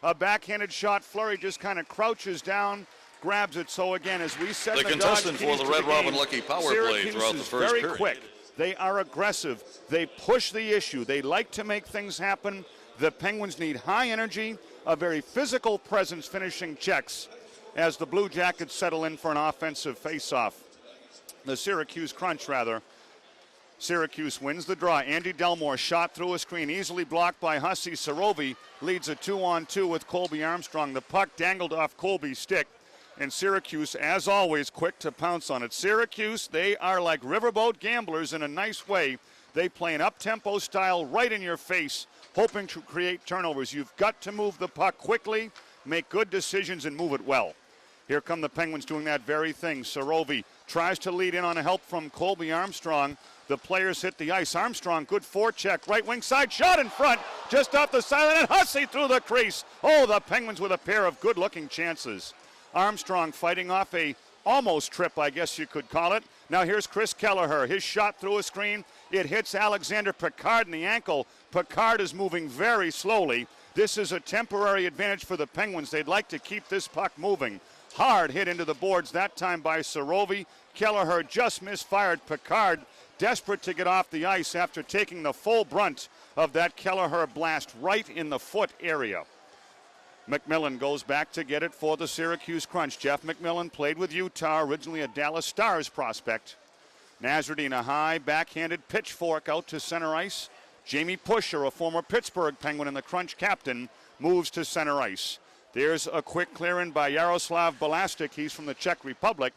A backhanded shot. Flurry just kind of crouches down, grabs it. So again, as we said, the contestant for the Red Robin Lucky Power Play throughout the first very period. Quick. They are aggressive. They push the issue. They like to make things happen. The Penguins need high energy, a very physical presence finishing checks as the Blue Jackets settle in for an offensive face-off. The Syracuse Crunch, rather. Syracuse wins the draw. Andy Delmore shot through a screen, easily blocked by Hussey. Sarovi leads a 2-on-2 with Colby Armstrong. The puck dangled off Colby's stick, and Syracuse, as always, quick to pounce on it. Syracuse, they are like riverboat gamblers in a nice way. They play an up-tempo style right in your face, hoping to create turnovers. You've got to move the puck quickly, make good decisions, and move it well. Here come the Penguins doing that very thing. Sarovi tries to lead in on a help from Colby Armstrong. The players hit the ice. Armstrong, good forecheck. Right wing side shot in front. Just off the sideline, and Hussey through the crease. Oh, the Penguins with a pair of good-looking chances. Armstrong fighting off a almost trip, I guess you could call it. Now here's Chris Kelleher. His shot through a screen. It hits Alexander Picard in the ankle. Picard is moving very slowly. This is a temporary advantage for the Penguins. They'd like to keep this puck moving. Hard hit into the boards, that time by Sarovi. Kelleher just misfired. Picard desperate to get off the ice after taking the full brunt of that Kelleher blast right in the foot area. McMillan goes back to get it for the Syracuse Crunch. Jeff McMillan played with Utah, originally a Dallas Stars prospect. Nasruddin, a high backhanded pitchfork out to center ice. Jamie Pusher, a former Pittsburgh Penguin and the Crunch captain, moves to center ice. There's a quick clearing by Yaroslav Balastik. He's from the Czech Republic.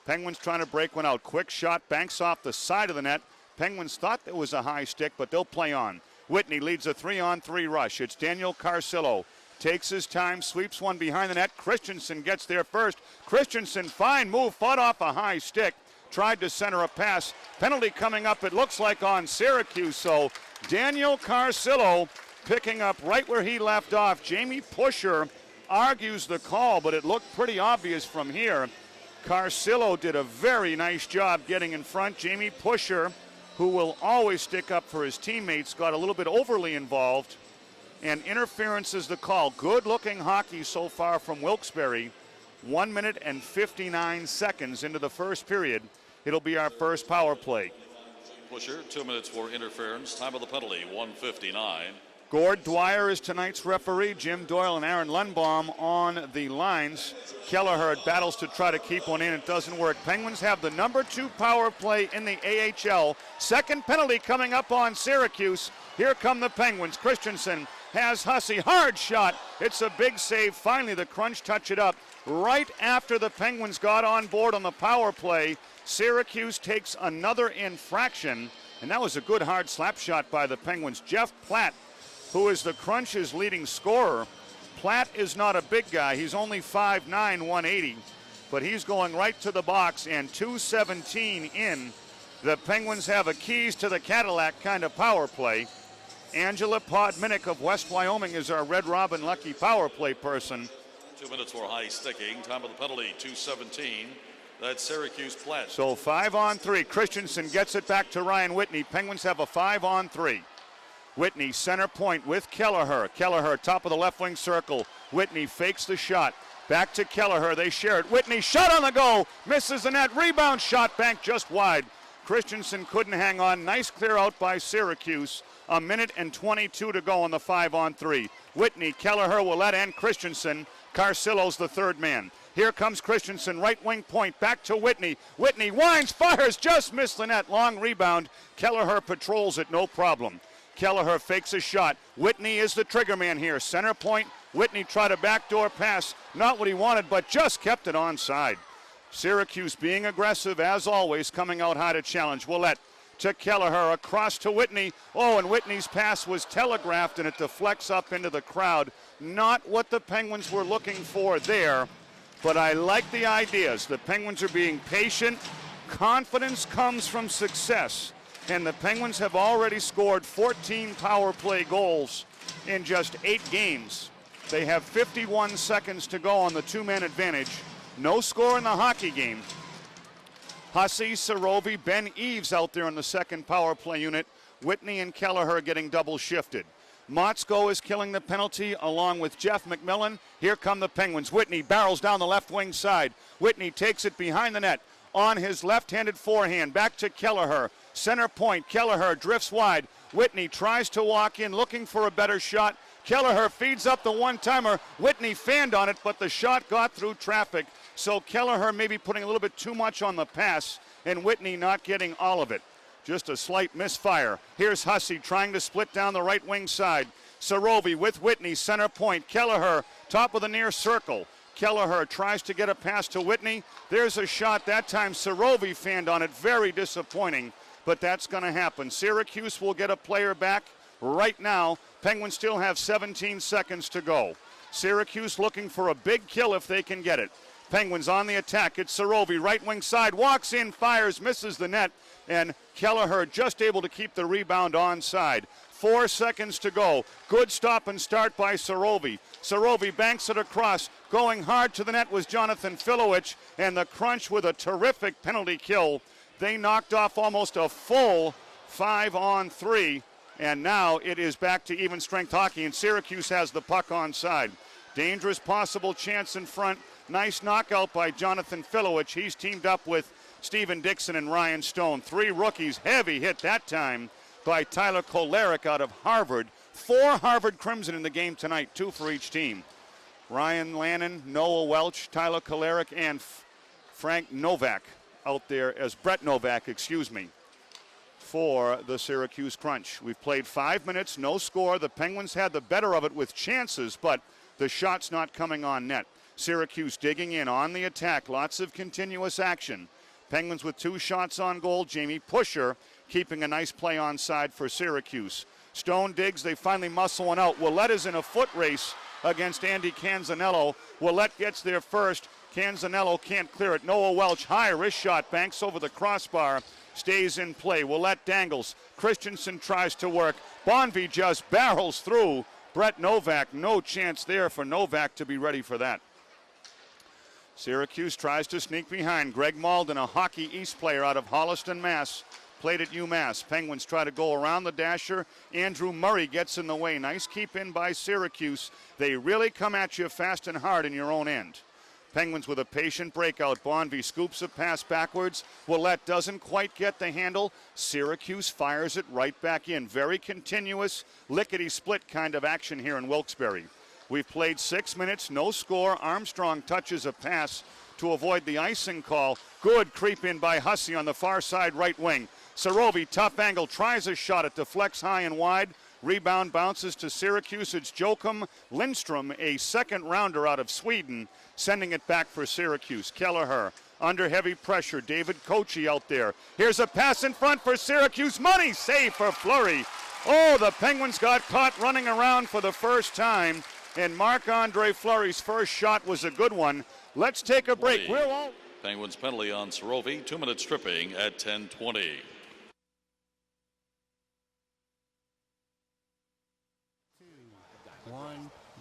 Penguins trying to break one out. Quick shot, banks off the side of the net. Penguins thought there was a high stick, but they'll play on. Whitney leads a 3-on-3 rush. It's Daniel Carcillo. Takes his time, sweeps one behind the net. Christensen gets there first. Christensen, fine move, fought off a high stick. Tried to center a pass. Penalty coming up, it looks like on Syracuse. So Daniel Carcillo picking up right where he left off. Jamie Pusher argues the call, but it looked pretty obvious from here. Carcillo did a very nice job getting in front. Jamie Pusher, who will always stick up for his teammates, got a little bit overly involved, and interference is the call. Good-looking hockey so far from Wilkes-Barre. 1 minute and 59 seconds into the first period. It'll be our first power play. Pusher, 2 minutes for interference. Time of the penalty, 1:59. Gord Dwyer is tonight's referee. Jim Doyle and Aaron Lundbaum on the lines. Kelleher battles to try to keep one in. It doesn't work. Penguins have the number 2 power play in the AHL. Second penalty coming up on Syracuse. Here come the Penguins. Christensen has Hussey. Hard shot. It's a big save. Finally, the Crunch touch it up. Right after the Penguins got on board on the power play, Syracuse takes another infraction. And that was a good hard slap shot by the Penguins. Jeff Platt, who is the Crunch's leading scorer. Platt is not a big guy. He's only 5'9", 180. But he's going right to the box, and 2:17 in. The Penguins have a keys to the Cadillac kind of power play. Angela Podminick of West Wyoming is our Red Robin Lucky power play person. 2 minutes for high sticking. Time of the penalty, 2:17. That's Syracuse Platt. So 5-on-3. Christensen gets it back to Ryan Whitney. Penguins have a 5-on-3. Whitney center point with Kelleher. Kelleher top of the left wing circle. Whitney fakes the shot. Back to Kelleher. They share it. Whitney shot on the goal. Misses the net. Rebound shot bank just wide. Christensen couldn't hang on. Nice clear out by Syracuse. 1 minute and 22 to go on the 5-on-3. Whitney, Kelleher, Willett, and Christensen. Carcillo's the third man. Here comes Christensen, right wing point, back to Whitney. Whitney winds, fires, just missed the net. Long rebound. Kelleher patrols it, no problem. Kelleher fakes a shot. Whitney is the trigger man here. Center point. Whitney tried a backdoor pass. Not what he wanted, but just kept it onside. Syracuse being aggressive, as always, coming out high to challenge. Willett to Kelleher, across to Whitney. Oh, and Whitney's pass was telegraphed, and it deflects up into the crowd. Not what the Penguins were looking for there. but I like the ideas. The Penguins are being patient. Confidence comes from success, and the Penguins have already scored 14 power play goals in just 8 games. They have 51 seconds to go on the two-man advantage. No score in the hockey game. Hussey, Sarovi, Ben Eves out there in the second power play unit. Whitney and Kelleher getting double shifted. Motzko is killing the penalty along with Jeff McMillan. Here come the Penguins. Whitney barrels down the left wing side. Whitney takes it behind the net on his left-handed forehand. Back to Kelleher. Center point. Kelleher drifts wide. Whitney tries to walk in looking for a better shot. Kelleher feeds up the one-timer. Whitney fanned on it, but the shot got through traffic. So Kelleher maybe putting a little bit too much on the pass, and Whitney not getting all of it. Just a slight misfire. Here's Hussey trying to split down the right wing side. Sarovi with Whitney, center point. Kelleher, top of the near circle. Kelleher tries to get a pass to Whitney. There's a shot. That time Sarovi fanned on it. Very disappointing, but that's going to happen. Syracuse will get a player back right now. Penguins still have 17 seconds to go. Syracuse looking for a big kill if they can get it. Penguins on the attack. It's Sarovi, right wing side, walks in, fires, misses the net, and Kelleher just able to keep the rebound onside. 4 seconds to go. Good stop and start by Sarovi. Sarovi banks it across. Going hard to the net was Jonathan Filowich, and the Crunch with a terrific penalty kill. They knocked off almost a full 5-on-3, and now it is back to even strength hockey, and Syracuse has the puck onside. Dangerous possible chance in front. Nice knockout by Jonathan Filowich. He's teamed up with Steven Dixon and Ryan Stone. 3 rookies. Heavy hit that time by Tyler Kolarek out of Harvard. 4 Harvard Crimson in the game tonight, 2 for each team. Ryan Lannon, Noah Welch, Tyler Kolarek, and Frank Novak out there as Brett Novak, for the Syracuse Crunch. We've played 5 minutes, no score. The Penguins had the better of it with chances, but the shot's not coming on net. Syracuse digging in on the attack. Lots of continuous action. Penguins with 2 shots on goal. Jamie Pusher keeping a nice play onside for Syracuse. Stone digs. They finally muscle one out. Willett is in a foot race against Andy Canzanello. Willett gets there first. Canzanello can't clear it. Noah Welch, high wrist shot, banks over the crossbar, stays in play. Willett dangles. Christensen tries to work. Bonvie just barrels through. Brett Novak, no chance there for Novak to be ready for that. Syracuse tries to sneak behind. Greg Malden, a Hockey East player out of Holliston, Mass. Played at UMass. Penguins try to go around the dasher. Andrew Murray gets in the way. Nice keep in by Syracuse. They really come at you fast and hard in your own end. Penguins with a patient breakout. Bonvie scoops a pass backwards. Willett doesn't quite get the handle. Syracuse fires it right back in. Very continuous, lickety-split kind of action here in Wilkes-Barre. We've played 6 minutes, no score. Armstrong touches a pass to avoid the icing call. Good creep in by Hussey on the far side right wing. Sarovi, tough angle, tries a shot. It deflects high and wide. Rebound bounces to Syracuse. It's Joachim Lindstrom, a second rounder out of Sweden, sending it back for Syracuse. Kelleher under heavy pressure. David Kochi out there. Here's a pass in front for Syracuse. Money save for Fleury. Oh, the Penguins got caught running around for the first time. And Marc-Andre Fleury's first shot was a good one. Let's take a break. Penguins penalty on Sarovi. 2-minute stripping at 10:20.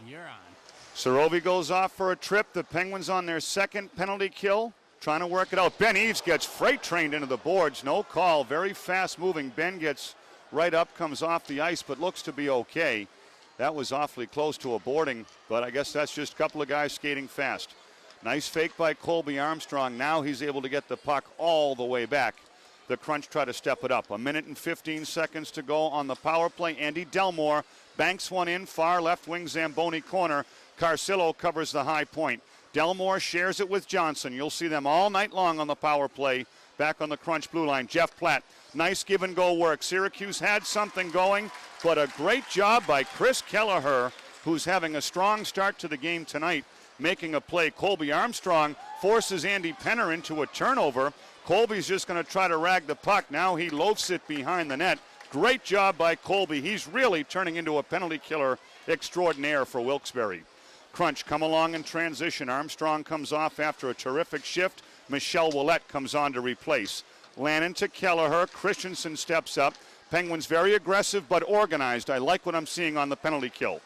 You're on. Sarovi goes off for a trip. The Penguins on their second penalty kill, trying to work it out. Ben Eves gets freight trained into the boards. No call. Very fast moving. Ben gets right up, comes off the ice, but looks to be okay. That was awfully close to a boarding, but I guess that's just a couple of guys skating fast. Nice fake by Colby Armstrong. Now he's able to get the puck all the way back. The Crunch try to step it up. 1 minute and 15 seconds to go on the power play. Andy Delmore banks one in, far left wing Zamboni corner. Carcillo covers the high point. Delmore shares it with Johnson. You'll see them all night long on the power play. Back on the Crunch blue line, Jeff Platt. Nice give and go work. Syracuse had something going, but a great job by Chris Kelleher, who's having a strong start to the game tonight, making a play. Colby Armstrong forces Andy Penner into a turnover. Colby's just going to try to rag the puck. Now he loafs it behind the net. Great job by Colby. He's really turning into a penalty killer extraordinaire for Wilkes-Barre. Crunch come along in transition. Armstrong comes off after a terrific shift. Michelle Willette comes on to replace. Lannon to Kelleher. Christensen steps up. Penguins very aggressive but organized. I like what I'm seeing on the penalty kill.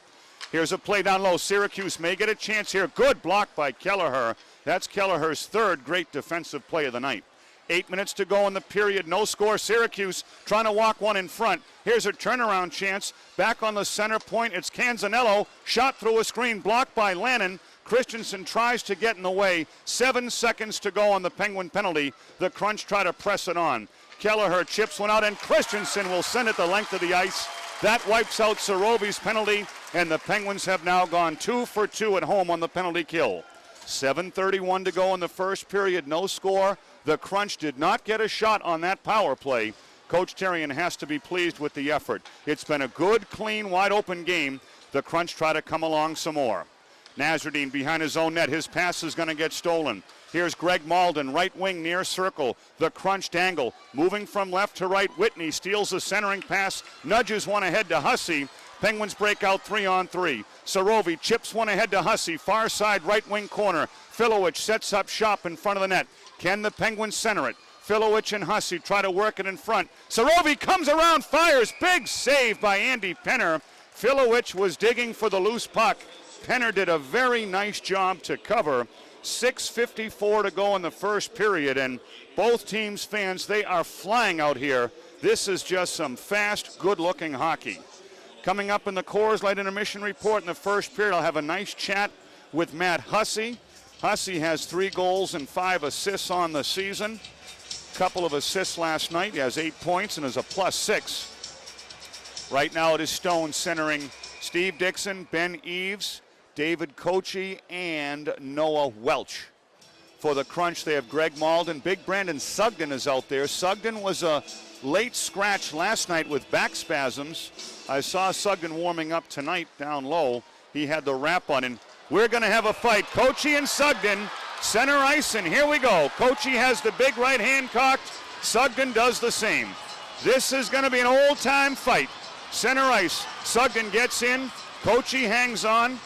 Here's a play down low. Syracuse may get a chance here. Good block by Kelleher. That's Kelleher's third great defensive play of the night. 8 minutes to go in the period. No score. Syracuse trying to walk one in front. Here's a turnaround chance. Back on the center point. It's Canzanello. Shot through a screen. Blocked by Lannon. Christensen tries to get in the way. 7 seconds to go on the Penguin penalty. The Crunch try to press it on. Kelleher chips one out, and Christensen will send it the length of the ice. That wipes out Sorovi's penalty, and the Penguins have now gone 2 for 2 at home on the penalty kill. 7:31 to go in the first period. No score. The Crunch did not get a shot on that power play. Coach Terrien has to be pleased with the effort. It's been a good, clean, wide-open game. The Crunch try to come along some more. Nasruddin behind his own net. His pass is going to get stolen. Here's Greg Malden, right wing near circle. The Crunch dangle. Moving from left to right. Whitney steals the centering pass. Nudges one ahead to Hussey. Penguins break out 3-on-3. Sorovi chips one ahead to Hussey. Far side right wing corner. Filowich sets up shop in front of the net. Can the Penguins center it? Filowich and Hussey try to work it in front. Sorovi comes around, fires. Big save by Andy Penner. Filowich was digging for the loose puck. Penner did a very nice job to cover. 6:54 to go in the first period, and both teams' fans, they are flying out here. This is just some fast, good-looking hockey. Coming up in the Coors Light Intermission Report in the first period, I'll have a nice chat with Matt Hussey. Hussey has 3 goals and 5 assists on the season. Couple of assists last night. He has 8 points and is a +6. Right now it is Stone centering Steve Dixon, Ben Eves, David Kochi, and Noah Welch. For the Crunch, they have Greg Malden. Big Brandon Sugden is out there. Sugden was a late scratch last night with back spasms. I saw Sugden warming up tonight down low. He had the wrap on, and we're going to have a fight. Kochi and Sugden, center ice, and here we go. Kochi has the big right hand cocked. Sugden does the same. This is going to be an old-time fight. Center ice. Sugden gets in. Kochi hangs on.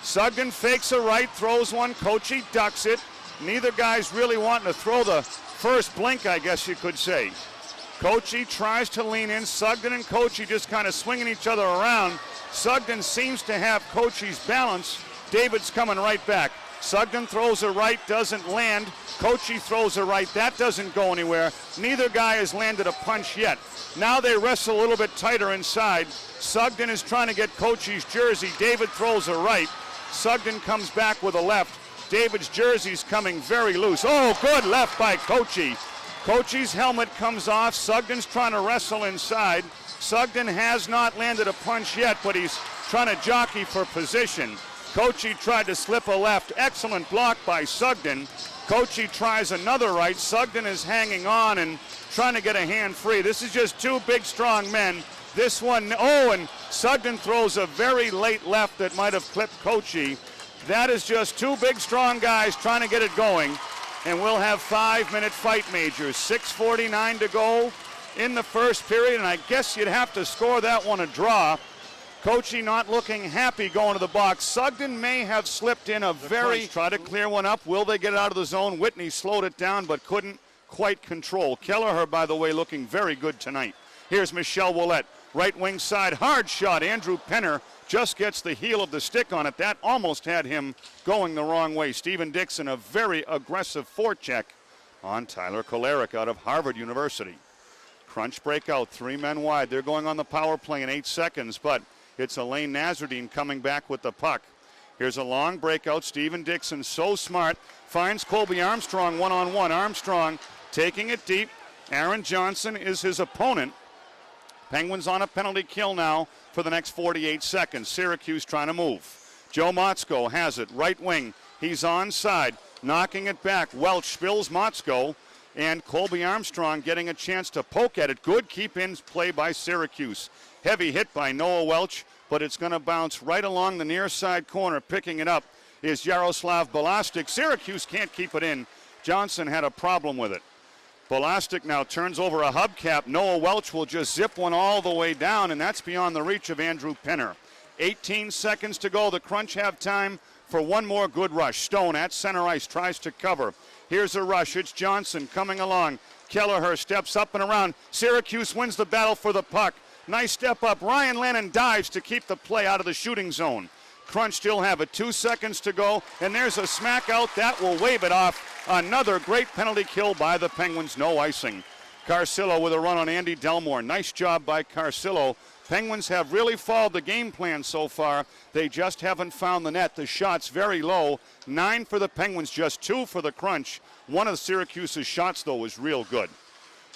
Sugden fakes a right, throws one. Kochi ducks it. Neither guy's really wanting to throw the first blink, I guess you could say. Kochi tries to lean in. Sugden and Kochi just kind of swinging each other around. Sugden seems to have Kochi's balance. David's coming right back. Sugden throws a right, doesn't land. Kochi throws a right, that doesn't go anywhere. Neither guy has landed a punch yet. Now they wrestle a little bit tighter inside. Sugden is trying to get Kochi's jersey. David throws a right. Sugden comes back with a left. David's jersey's coming very loose. Oh, good left by Kochi. Kochi's helmet comes off. Sugden's trying to wrestle inside. Sugden has not landed a punch yet, but he's trying to jockey for position. Kochi tried to slip a left. Excellent block by Sugden. Kochi tries another right. Sugden is hanging on and trying to get a hand free. This is just 2 big, strong men. This one, and Sugden throws a very late left that might have clipped Kochi. That is just 2 big, strong guys trying to get it going. And we'll have 5-minute fight majors. 6:49 to go in the first period, and I guess you'd have to score that one a draw. Kochi not looking happy going to the box. Sugden may have slipped in a very... Try to clear one up. Will they get it out of the zone? Whitney slowed it down but couldn't quite control. Kelleher, by the way, looking very good tonight. Here's Michelle Willette. Right wing side, hard shot. Andrew Penner just gets the heel of the stick on it. That almost had him going the wrong way. Stephen Dixon, a very aggressive forecheck on Tyler Kolarek out of Harvard University. Crunch breakout, 3 men wide. They're going on the power play in 8 seconds, but it's Elaine Nasruddin coming back with the puck. Here's a long breakout. Stephen Dixon, so smart, finds Colby Armstrong one-on-one. Armstrong taking it deep. Aaron Johnson is his opponent. Penguins on a penalty kill now for the next 48 seconds. Syracuse trying to move. Joe Motzko has it, right wing. He's onside, knocking it back. Welch spills Motzko, and Colby Armstrong getting a chance to poke at it. Good keep-in play by Syracuse. Heavy hit by Noah Welch, but it's going to bounce right along the near side corner. Picking it up is Yaroslav Bolastic. Syracuse can't keep it in. Johnson had a problem with it. Bolastic now turns over a hubcap. Noah Welch will just zip one all the way down, and that's beyond the reach of Andrew Penner. 18 seconds to go. The Crunch have time for one more good rush. Stone at center ice tries to cover. Here's a rush. It's Johnson coming along. Kelleher steps up and around. Syracuse wins the battle for the puck. Nice step up. Ryan Lannon dives to keep the play out of the shooting zone. Crunch still have it. 2 seconds to go, and there's a smack out that will wave it off. Another great penalty kill by the Penguins. No icing. Carcillo with a run on Andy Delmore. Nice job by Carcillo. Penguins have really followed the game plan so far. They just haven't found the net. The shots very low. 9 for the Penguins, just 2 for the Crunch. One of Syracuse's shots, though, was real good.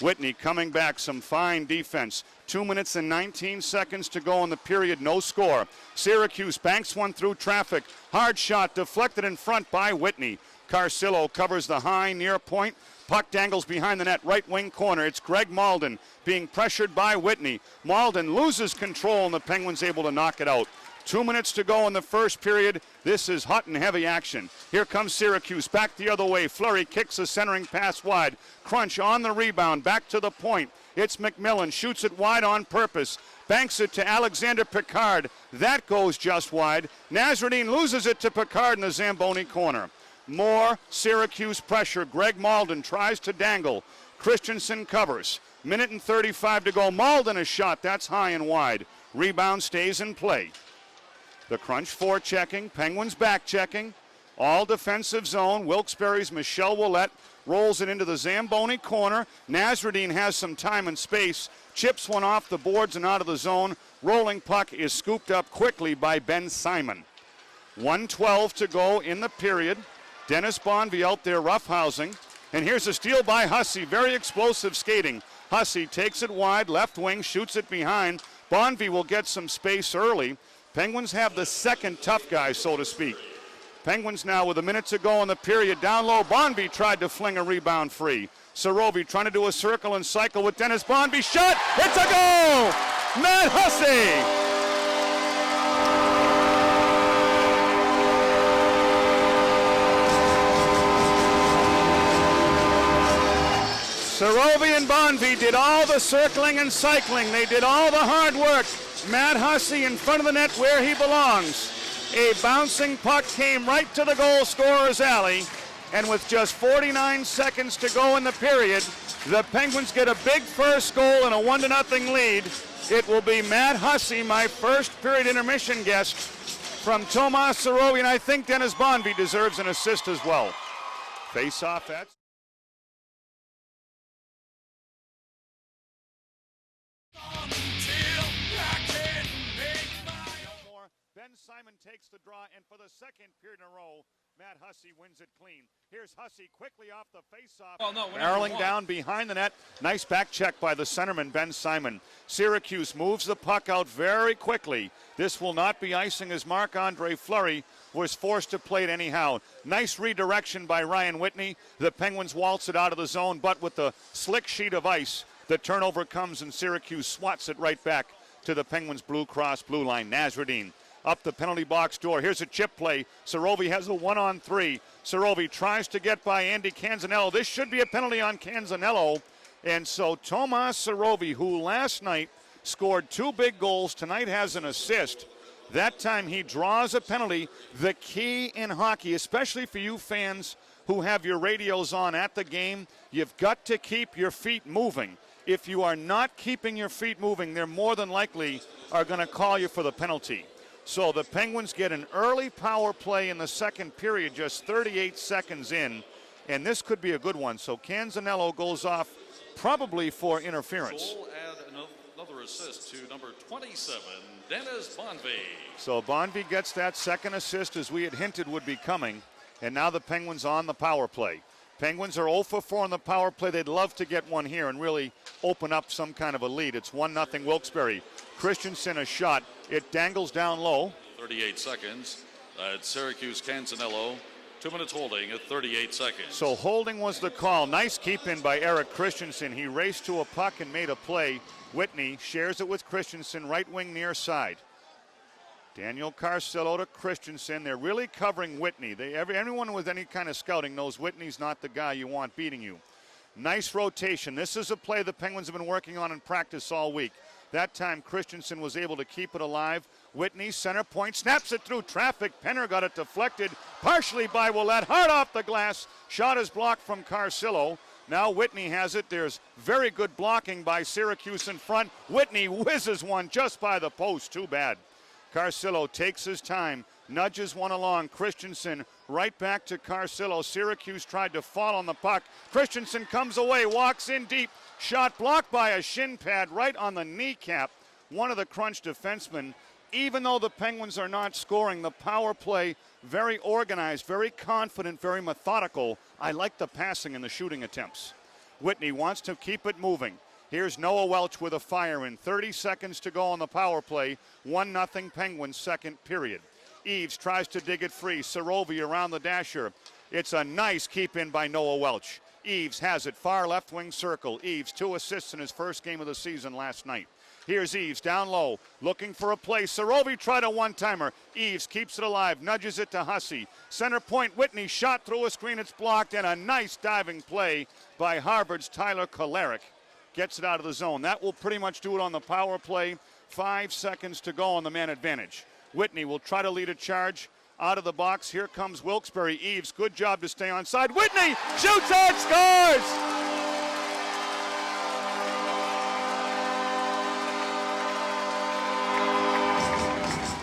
Whitney coming back, some fine defense. 2 minutes and 19 seconds to go in the period, no score. Syracuse banks one through traffic. Hard shot deflected in front by Whitney. Carcillo covers the high near point. Puck dangles behind the net, right wing corner. It's Greg Malden being pressured by Whitney. Malden loses control and the Penguins able to knock it out. 2 minutes to go in the first period. This is hot and heavy action. Here comes Syracuse back the other way. Fleury kicks a centering pass wide. Crunch on the rebound, back to the point. It's McMillan, shoots it wide on purpose. Banks it to Alexander Picard. That goes just wide. Nasreddine loses it to Picard in the Zamboni corner. More Syracuse pressure. Greg Malden tries to dangle. Christensen covers. Minute and 35 to go. Malden a shot. That's high and wide. Rebound stays in play. The Crunch forechecking. Penguins back checking. All defensive zone. Wilkes-Barre's Michel Ouellette rolls it into the Zamboni corner. Nasreddine has some time and space. Chips one off the boards and out of the zone. Rolling puck is scooped up quickly by Ben Simon. 1:12 to go in the period. Dennis Bonvie out there roughhousing. And here's a steal by Hussey. Very explosive skating. Hussey takes it wide, left wing, shoots it behind. Bonvie will get some space early. Penguins have the second tough guy, so to speak. Penguins now with a minute to go in the period. Down low, Bonvie tried to fling a rebound free. Sorovi trying to do a circle and cycle with Dennis Bonvie. Shot! It's a goal! Matt Hussey! Sorovi and Bonvie did all the circling and cycling. They did all the hard work. Matt Hussey in front of the net where he belongs. A bouncing puck came right to the goal scorer's alley. And with just 49 seconds to go in the period, the Penguins get a big first goal and a 1-0 lead. It will be Matt Hussey, my first period intermission guest, from Tomas Sorovi, and I think Dennis Bonvie deserves an assist as well. Face off at Ben Simon takes the draw, and for the second period in a row, Matt Hussey wins it clean. Here's Hussey quickly off the faceoff, barreling down behind the net. Nice back check by the centerman, Ben Simon. Syracuse moves the puck out very quickly. This will not be icing as Marc-Andre Fleury was forced to play it anyhow. Nice redirection by Ryan Whitney. The Penguins waltz it out of the zone, but with the slick sheet of ice, the turnover comes and Syracuse swats it right back to the Penguins' Blue Cross blue line. Nasreddine up the penalty box door. Here's a chip play. Sorovi has a 1-on-3. Sorovi tries to get by Andy Canzanello. This should be a penalty on Canzanello. And so Tomas Sorovi, who last night scored 2 big goals, tonight has an assist. That time he draws a penalty. The key in hockey, especially for you fans who have your radios on at the game, you've got to keep your feet moving. If you are not keeping your feet moving, they're more than likely are going to call you for the penalty. So the Penguins get an early power play in the second period, just 38 seconds in, and this could be a good one. So Canzanello goes off probably for interference. Joel add another assist to number 27, Dennis Bonvie. So Bonvie gets that second assist, as we had hinted would be coming, and now the Penguins on the power play. Penguins are 0 for 4 on the power play. They'd love to get one here and really open up some kind of a lead. It's 1-0 Wilkes-Barre. Christensen a shot. It dangles down low. 38 seconds. Syracuse Canzanello. 2 minutes holding at 38 seconds. So holding was the call. Nice keep in by Eric Christensen. He raced to a puck and made a play. Whitney shares it with Christensen, right wing near side. Daniel Carcillo to Christensen. They're really covering Whitney. Anyone with any kind of scouting knows Whitney's not the guy you want beating you. Nice rotation. This is a play the Penguins have been working on in practice all week. That time Christensen was able to keep it alive Whitney, center point, snaps it through traffic. Penner got it deflected partially by Willett. Hard off the glass. Shot is blocked from Carcillo. Now Whitney has it. There's very good blocking by Syracuse in front. Whitney whizzes one just by the post. Too bad. Carcillo takes his time, nudges one along. Christensen right back to Carcillo. Syracuse tried to fall on the puck. Christensen comes away, walks in deep. Shot blocked by a shin pad right on the kneecap. One of the Crunch defensemen. Even though the Penguins are not scoring, the power play very organized, very confident, very methodical. I like the passing and the shooting attempts. Whitney wants to keep it moving. Here's Noah Welch with a fire in. 30 seconds to go on the power play. 1-0 Penguins, second period. Eves tries to dig it free. Sorovi around the dasher. It's a nice keep in by Noah Welch. Eves has it, far left wing circle. Eves, 2 assists in his first game of the season last night. Here's Eves down low, looking for a play. Sorovi tried a one-timer. Eves keeps it alive, nudges it to Hussey. Center point, Whitney shot through a screen, it's blocked, and a nice diving play by Harvard's Tyler Kolarek. Gets it out of the zone. That will pretty much do it on the power play. 5 seconds to go on the man advantage. Whitney will try to lead a charge. Out of the box, here comes Wilkes-Barre. Eves, good job to stay onside. Whitney shoots and scores!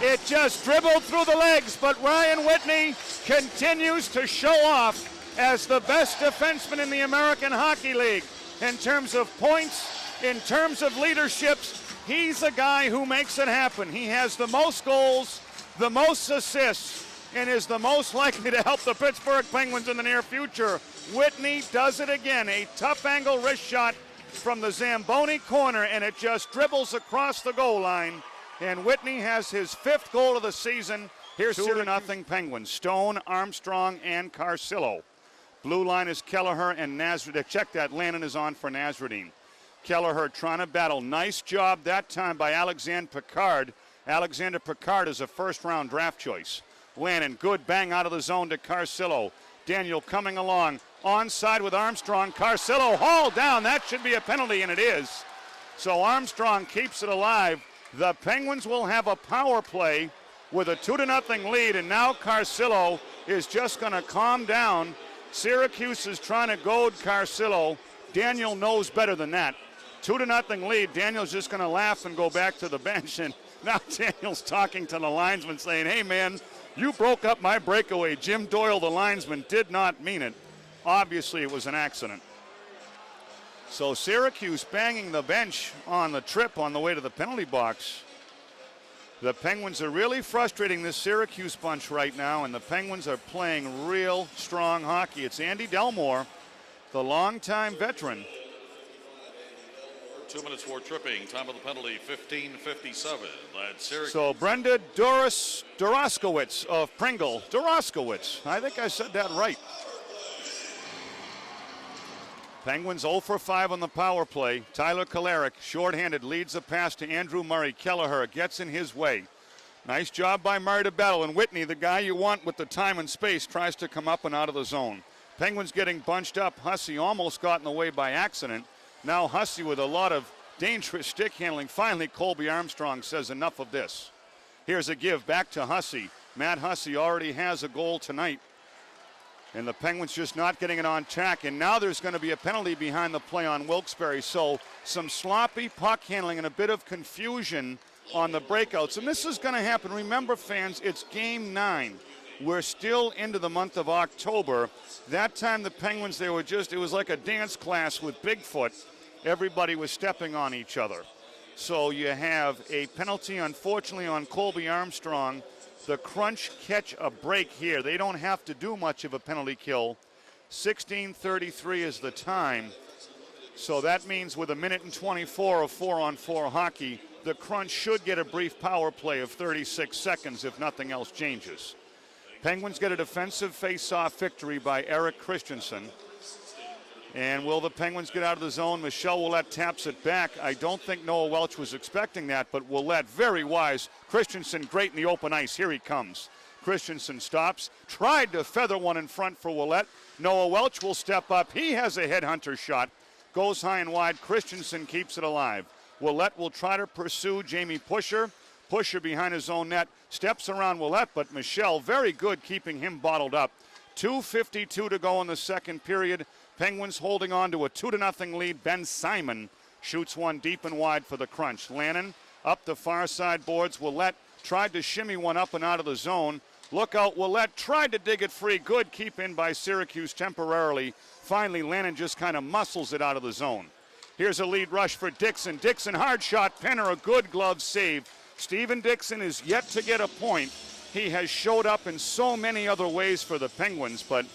It just dribbled through the legs, but Ryan Whitney continues to show off as the best defenseman in the American Hockey League. In terms of points, in terms of leaderships, he's a guy who makes it happen. He has the most goals, the most assists, and is the most likely to help the Pittsburgh Penguins in the near future. Whitney does it again, a tough angle wrist shot from the Zamboni corner, and it just dribbles across the goal line. And Whitney has his 5th goal of the season. Here's 2-0 Penguins. Stone, Armstrong, and Carcillo. Blue line is Kelleher and Nasreddine. Check that. Lannon is on for Nasreddine. Kelleher trying to battle. Nice job that time by Alexander Picard. Alexander Picard is a first-round draft choice. Lannon, good bang out of the zone to Carcillo. Daniel coming along. Onside with Armstrong. Carcillo hauled down. That should be a penalty, and it is. So Armstrong keeps it alive. The Penguins will have a power play with a 2-0 lead, and now Carcillo is just going to calm down. Syracuse is trying to goad Carcillo. Daniel knows better than that. 2-0 lead. Daniel's just going to laugh and go back to the bench, and now Daniel's talking to the linesman saying, hey, man, you broke up my breakaway. Jim Doyle, the linesman, did not mean it. Obviously, it was an accident. So Syracuse banging the bench on the trip on the way to the penalty box. The Penguins are really frustrating this Syracuse bunch right now, and the Penguins are playing real strong hockey. It's Andy Delmore, the longtime veteran. 2 minutes for tripping. Time of the penalty, 15:57. That's Syracuse. So Brenda Doroskowitz of Pringle. Doroskowitz. I think I said that right. Penguins 0 for 5 on the power play. Tyler Kolarek, shorthanded, leads a pass to Andrew Murray. Kelleher gets in his way. Nice job by Murray to battle, and Whitney, the guy you want with the time and space, tries to come up and out of the zone. Penguins getting bunched up. Hussey almost got in the way by accident. Now Hussey with a lot of dangerous stick handling. Finally, Colby Armstrong says enough of this. Here's a give back to Hussey. Matt Hussey already has a goal tonight. And the Penguins just not getting it on track. And now there's going to be a penalty behind the play on Wilkes-Barre. So some sloppy puck handling and a bit of confusion on the breakouts. And this is going to happen. Remember, fans, it's Game 9. We're still into the month of October. That time the Penguins, it was like a dance class with Bigfoot. Everybody was stepping on each other. So you have a penalty, unfortunately, on Colby Armstrong. The Crunch catch a break here. They don't have to do much of a penalty kill. 16:33 is the time. So that means with 1:24 of 4-on-4 hockey, the Crunch should get a brief power play of 36 seconds if nothing else changes. Penguins get a defensive face-off victory by Eric Christensen. And will the Penguins get out of the zone? Michel Ouellette taps it back. I don't think Noah Welch was expecting that, but Ouellette, very wise. Christensen, great in the open ice. Here he comes. Christensen stops, tried to feather one in front for Ouellette. Noah Welch will step up. He has a headhunter shot. Goes high and wide. Christensen keeps it alive. Ouellette will try to pursue Jamie Pusher. Pusher behind his own net, steps around Willette, but Michel very good keeping him bottled up. 2:52 to go in the second period. Penguins holding on to a 2-0 lead. Ben Simon shoots one deep and wide for the Crunch. Lannon up the far side boards. Willette tried to shimmy one up and out of the zone. Look out, Willette tried to dig it free. Good keep in by Syracuse temporarily. Finally, Lannon just kind of muscles it out of the zone. Here's a lead rush for Dixon. Dixon, hard shot. Penner, a good glove save. Steven Dixon is yet to get a point. He has showed up in so many other ways for the Penguins, but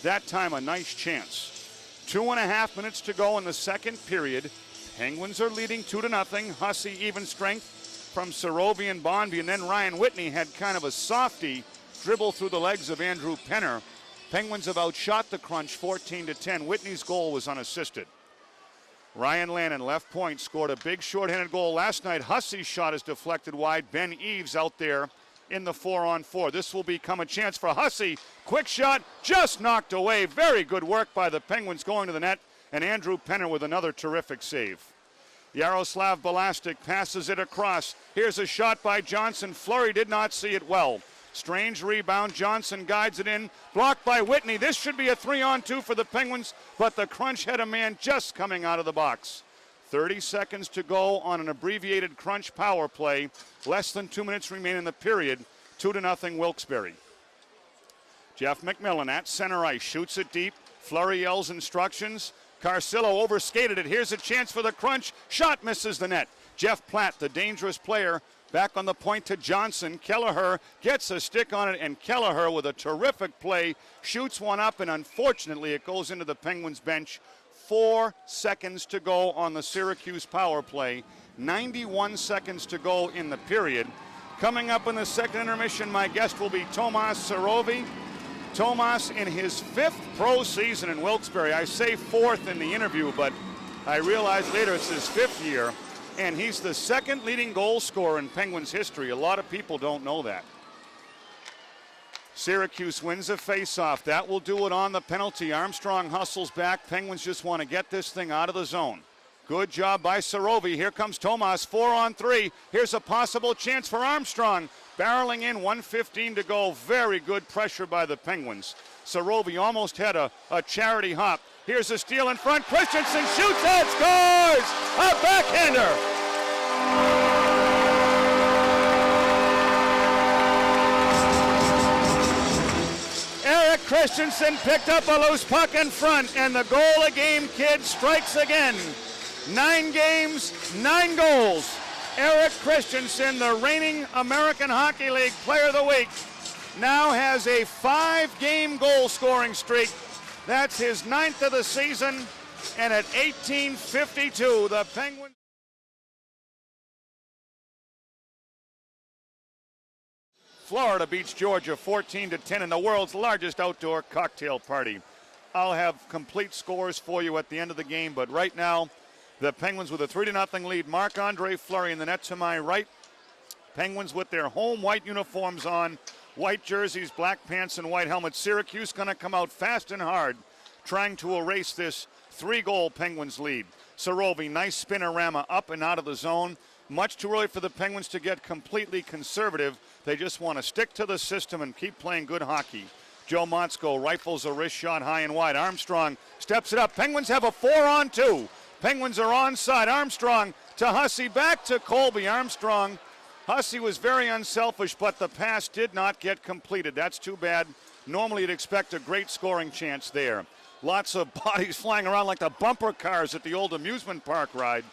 that time a nice chance. 2.5 minutes to go in the second period. Penguins are leading 2-0. Hussey even strength from Sorovi and Bonvie, and then Ryan Whitney had kind of a softy dribble through the legs of Andrew Penner. Penguins have outshot the Crunch 14-10. Whitney's goal was unassisted. Ryan Lannon, left point, scored a big shorthanded goal last night. Hussey's shot is deflected wide. Ben Eves out there in the 4-on-4. This will become a chance for Hussey. Quick shot, just knocked away. Very good work by the Penguins going to the net, and Andrew Penner with another terrific save. Yaroslav Belastic passes it across. Here's a shot by Johnson. Fleury did not see it well. Strange rebound. Johnson guides it in. Blocked by Whitney. This should be a 3-on-2 for the Penguins, but the Crunch had a man just coming out of the box. 30 seconds to go on an abbreviated Crunch power play. Less than 2 minutes remain in the period. 2-0 Wilkes-Barre. Jeff McMillan at center ice. Shoots it deep. Fleury yells instructions. Carcillo overskated it. Here's a chance for the Crunch. Shot misses the net. Jeff Platt, the dangerous player, back on the point to Johnson. Kelleher gets a stick on it, and Kelleher with a terrific play shoots one up, and unfortunately it goes into the Penguins bench. 4 seconds to go on the Syracuse power play. 91 seconds to go in the period. Coming up in the second intermission, my guest will be Tomas Sorovi. Tomas in his 5th pro season in Wilkes-Barre. I say 4th in the interview, but I realized later it's his 5th year. And he's the 2nd leading goal scorer in Penguins history. A lot of people don't know that. Syracuse wins a faceoff. That will do it on the penalty. Armstrong hustles back. Penguins just want to get this thing out of the zone. Good job by Sorovi. Here comes Tomas, 4-on-3. Here's a possible chance for Armstrong. Barreling in, 1:15 to go. Very good pressure by the Penguins. Sorovi almost had a charity hop. Here's a steal in front. Christensen shoots and scores! A backhander! Eric Christensen picked up a loose puck in front, and the goal-a-game kid strikes again. 9 games, 9 goals. Eric Christensen, the reigning American Hockey League Player of the Week, now has a 5-game goal-scoring streak. That's his 9th of the season, and at 18:52, the Penguins. Florida beats Georgia 14-10 in the world's largest outdoor cocktail party. I'll have complete scores for you at the end of the game, but right now, the Penguins with a 3-0 lead. Marc-Andre Fleury in the net to my right. Penguins with their home white uniforms on, white jerseys, black pants, and white helmets. Syracuse going to come out fast and hard, trying to erase this 3-goal Penguins lead. Sorovi, nice spinorama up and out of the zone. Much too early for the Penguins to get completely conservative. They just want to stick to the system and keep playing good hockey. Joe Motzko rifles a wrist shot high and wide. Armstrong steps it up. Penguins have a 4-on-2. Penguins are onside. Armstrong to Hussey, back to Colby. Armstrong. Hussey was very unselfish, but the pass did not get completed. That's too bad. Normally you'd expect a great scoring chance there. Lots of bodies flying around like the bumper cars at the old amusement park ride.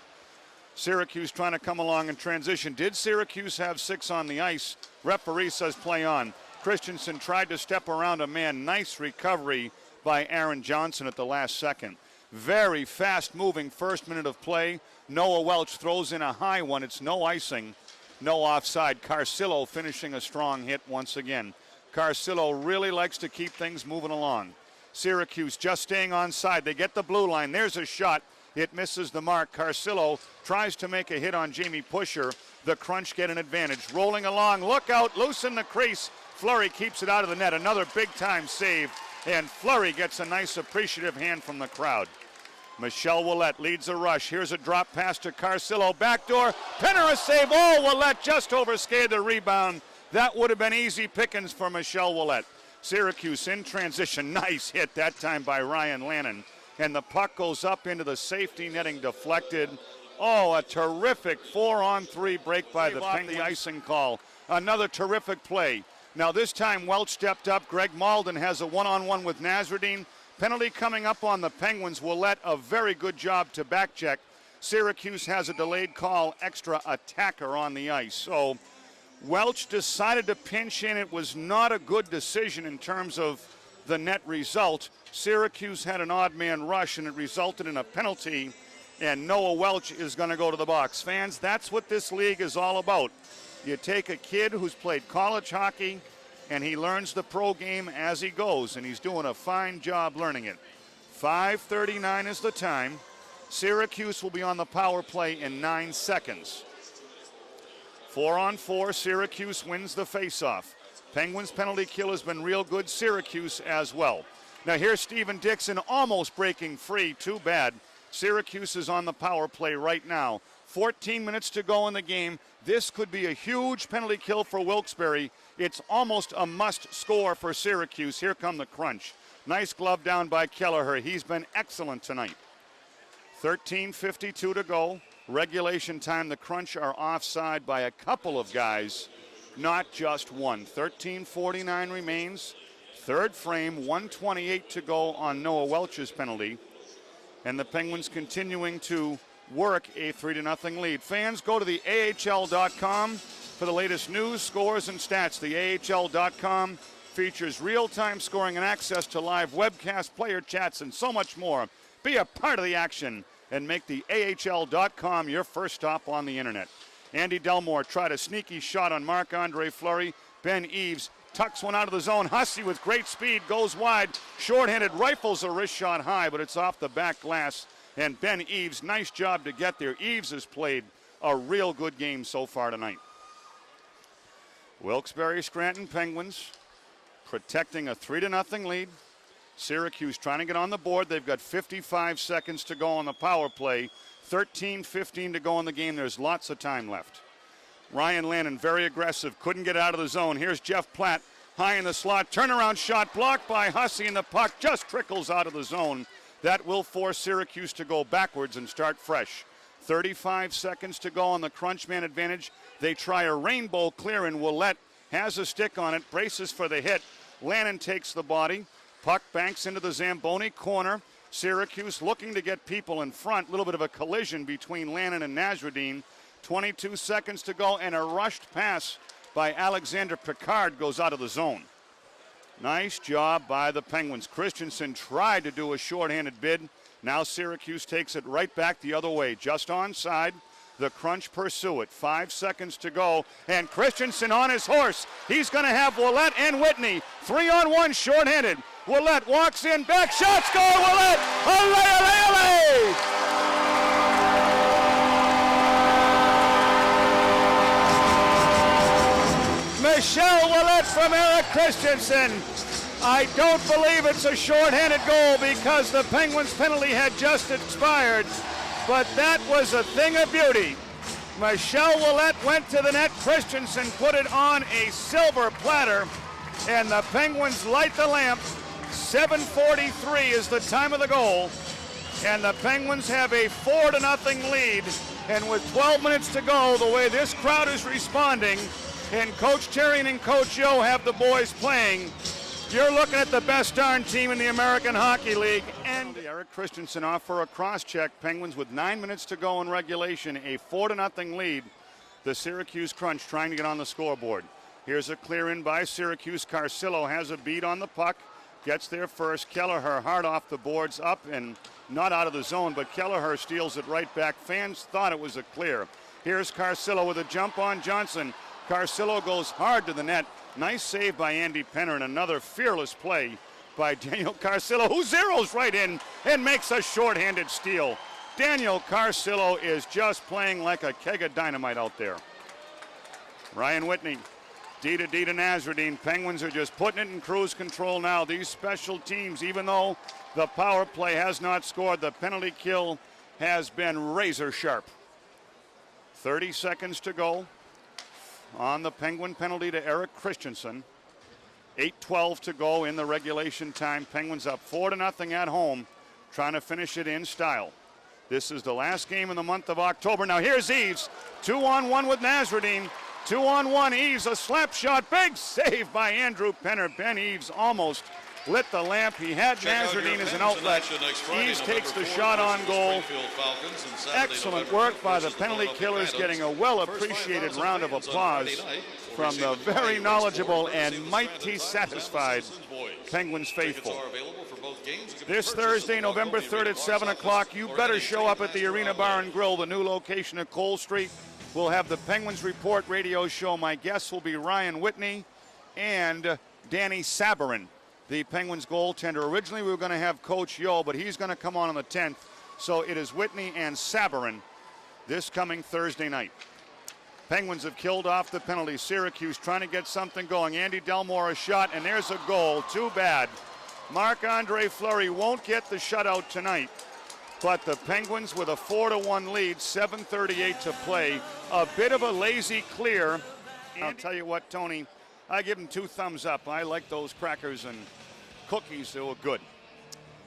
Syracuse trying to come along in transition. Did Syracuse have 6 on the ice? Referee says play on. Christensen tried to step around a man. Nice recovery by Aaron Johnson at the last second. Very fast-moving first minute of play. Noah Welch throws in a high one. It's no icing, no offside. Carcillo finishing a strong hit once again. Carcillo really likes to keep things moving along. Syracuse just staying onside. They get the blue line. There's a shot. It misses the mark. Carcillo tries to make a hit on Jamie Pusher. The Crunch get an advantage. Rolling along. Look out. Loose in the crease. Fleury keeps it out of the net. Another big-time save. And Fleury gets a nice appreciative hand from the crowd. Michelle Willett leads a rush. Here's a drop pass to Carcillo. Backdoor. Penner a save. Oh, Willett just overskated the rebound. That would have been easy pickings for Michelle Willett. Syracuse in transition. Nice hit that time by Ryan Lannon. And the puck goes up into the safety netting, deflected. Oh, a terrific 4-on-3 break by the Penguins. The icing call. Another terrific play. Now this time Welch stepped up. Greg Malden has a one-on-one with Nasruddin. Penalty coming up on the Penguins. Willett a very good job to back check. Syracuse has a delayed call, extra attacker on the ice. So Welch decided to pinch in. It was not a good decision in terms of the net result. Syracuse had an odd man rush and it resulted in a penalty, and Noah Welch is going to go to the box. Fans, that's what this league is all about. You take a kid who's played college hockey and he learns the pro game as he goes, and he's doing a fine job learning it. 5:39 is the time. Syracuse will be on the power play in 9 seconds. 4-on-4, Syracuse wins the faceoff. Penguins penalty kill has been real good. Syracuse as well. Now here's Steven Dixon almost breaking free. Too bad. Syracuse is on the power play right now. 14 minutes to go in the game. This could be a huge penalty kill for Wilkes-Barre. It's almost a must score for Syracuse. Here come the Crunch. Nice glove down by Kelleher. He's been excellent tonight. 13:52 to go. Regulation time. The Crunch are offside by a couple of guys, not just one. 13:49 remains. Third frame, 1:28 to go on Noah Welch's penalty. And the Penguins continuing to work a 3-0 lead. Fans, go to the AHL.com for the latest news, scores, and stats. The AHL.com features real-time scoring and access to live webcast, player chats, and so much more. Be a part of the action and make the AHL.com your first stop on the internet. Andy Delmore tried a sneaky shot on Marc-Andre Fleury. Ben Eves tucks one out of the zone. Hussey with great speed goes wide. Short-handed, rifles a wrist shot high, but it's off the back glass. And Ben Eves, nice job to get there. Eves has played a real good game so far tonight. Wilkes-Barre Scranton Penguins protecting a 3-0 lead. Syracuse trying to get on the board. They've got 55 seconds to go on the power play. 13:15 to go in the game. There's lots of time left. Ryan Lannon, very aggressive, couldn't get out of the zone. Here's Jeff Platt, high in the slot. Turnaround shot blocked by Hussey, and the puck just trickles out of the zone. That will force Syracuse to go backwards and start fresh. 35 seconds to go on the Crunch man advantage. They try a rainbow clear, and Willett has a stick on it, braces for the hit. Lannon takes the body. Puck banks into the Zamboni corner. Syracuse looking to get people in front. A little bit of a collision between Lannon and Nasruddin. 22 seconds to go, and a rushed pass by Alexander Picard goes out of the zone. Nice job by the Penguins. Christensen tried to do a shorthanded bid. Now Syracuse takes it right back the other way. Just onside. The Crunch pursue it. 5 seconds to go. And Christensen on his horse. He's going to have Willett and Whitney. 3-on-1 shorthanded. Willett walks in. Back shot. Score. Willett. Alley, alley, alley. Michelle Willett from Eric Christensen. I don't believe it's a shorthanded goal because the Penguins penalty had just expired, but that was a thing of beauty. Michelle Willett went to the net. Christensen put it on a silver platter, and the Penguins light the lamp. 7:43 is the time of the goal, and the Penguins have a 4-0 lead. And with 12 minutes to go, the way this crowd is responding, and Coach Terrian and Coach Yo have the boys playing, you're looking at the best darn team in the American Hockey League. And Eric Christensen off for a cross-check. Penguins with 9 minutes to go in regulation, a 4-0 lead. The Syracuse Crunch trying to get on the scoreboard. Here's a clear in by Syracuse. Carcillo has a beat on the puck. Gets there first. Kelleher hard off the boards, up and not out of the zone, but Kelleher steals it right back. Fans thought it was a clear. Here's Carcillo with a jump on Johnson. Carcillo goes hard to the net. Nice save by Andy Penner, and another fearless play by Daniel Carcillo, who zeroes right in and makes a shorthanded steal. Daniel Carcillo is just playing like a keg of dynamite out there. Ryan Whitney D to Nasruddin. Penguins are just putting it in cruise control now. These special teams, even though the power play has not scored, the penalty kill has been razor sharp. 30 seconds to go on the Penguin penalty to Eric Christensen. 8:12 to go in the regulation time. Penguins up 4-0 at home, trying to finish it in style. This is the last game in the month of October. Now here's Eves, 2-on-1 with Nasruddin. 2-on-1, Eves, a slap shot, big save by Andrew Penner. Ben Eves almost lit the lamp. He had Nasruddin as an outlet. Eves takes the shot on goal. Excellent work by the penalty killers, getting a well-appreciated round of applause from the very knowledgeable and mighty satisfied Penguins faithful. This Thursday, November 3rd at 7 o'clock, you better show up at the Arena Bar and Grill, the new location at Cole Street. We'll have the Penguins Report radio show. My guests will be Ryan Whitney and Danny Sabarin, the Penguins goaltender. Originally, we were going to have Coach Yo, but he's going to come on the 10th. So it is Whitney and Sabarin this coming Thursday night. Penguins have killed off the penalty. Syracuse trying to get something going. Andy Delmore a shot, and there's a goal. Too bad. Marc-Andre Fleury won't get the shutout tonight. But the Penguins with a 4-1 lead, 7:38 to play. A bit of a lazy clear. I'll tell you what, Tony, I give them 2 thumbs up. I like those crackers and cookies. They were good.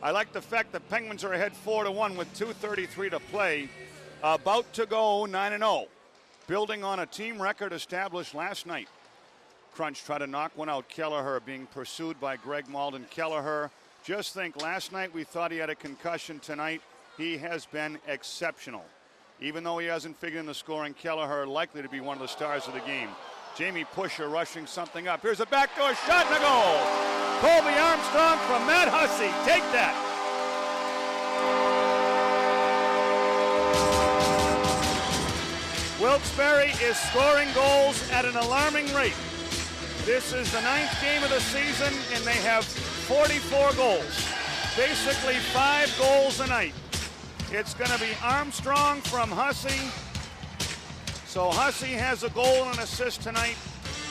I like the fact the Penguins are ahead 4-1 with 2:33 to play. About to go 9-0. Building on a team record established last night. Crunch tried to knock one out. Kelleher being pursued by Greg Malden. Kelleher, just think, last night we thought he had a concussion. Tonight he has been exceptional. Even though he hasn't figured in the scoring, Kelleher likely to be one of the stars of the game. Jamie Pusher rushing something up. Here's a backdoor shot and a goal. Colby Armstrong from Matt Hussey. Take that. Wilkes-Barre is scoring goals at an alarming rate. This is the 9th game of the season, and they have 44 goals. Basically 5 goals a night. It's going to be Armstrong from Hussey. So Hussey has a goal and an assist tonight,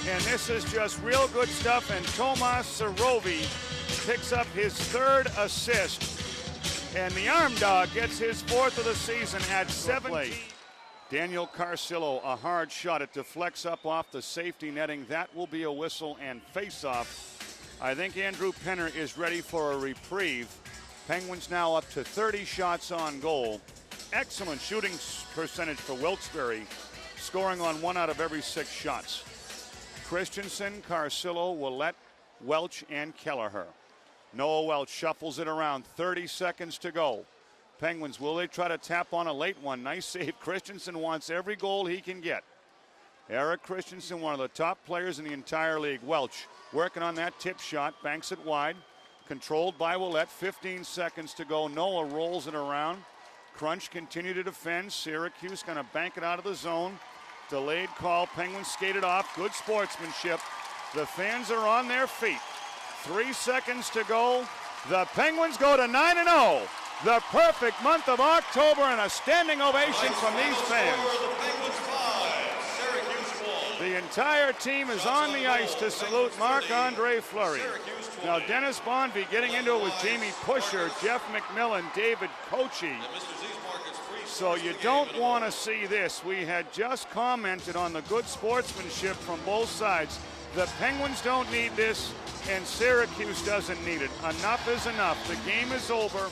and this is just real good stuff. And Tomas Sarovi picks up his 3rd assist, and the Arm Dog gets his 4th of the season at 17. Daniel Carcillo, a hard shot. It deflects up off the safety netting. That will be a whistle and face-off. I think Andrew Penner is ready for a reprieve. Penguins now up to 30 shots on goal. Excellent shooting percentage for Wilkes-Barre, scoring on 1 out of every 6 shots. Christensen, Carcillo, Willette, Welch, and Kelleher. Noah Welch shuffles it around. 30 seconds to go. Penguins, will they try to tap on a late one? Nice save. Christensen wants every goal he can get. Eric Christensen, one of the top players in the entire league. Welch working on that tip shot, banks it wide. Controlled by Willette, 15 seconds to go. Noah rolls it around. Crunch continue to defend. Syracuse going to bank it out of the zone. Delayed call. Penguins skated off. Good sportsmanship. The fans are on their feet. 3 seconds to go. The Penguins go to 9-0. The perfect month of October, and a standing ovation from these fans. The entire team is on the ice to salute Marc-Andre Fleury. Now Dennis Bonvie getting into it with Jamie Pusher, Jeff McMillan, David Kochi. So you don't want to see this. We had just commented on the good sportsmanship from both sides. The Penguins don't need this, and Syracuse doesn't need it. Enough is enough. The game is over.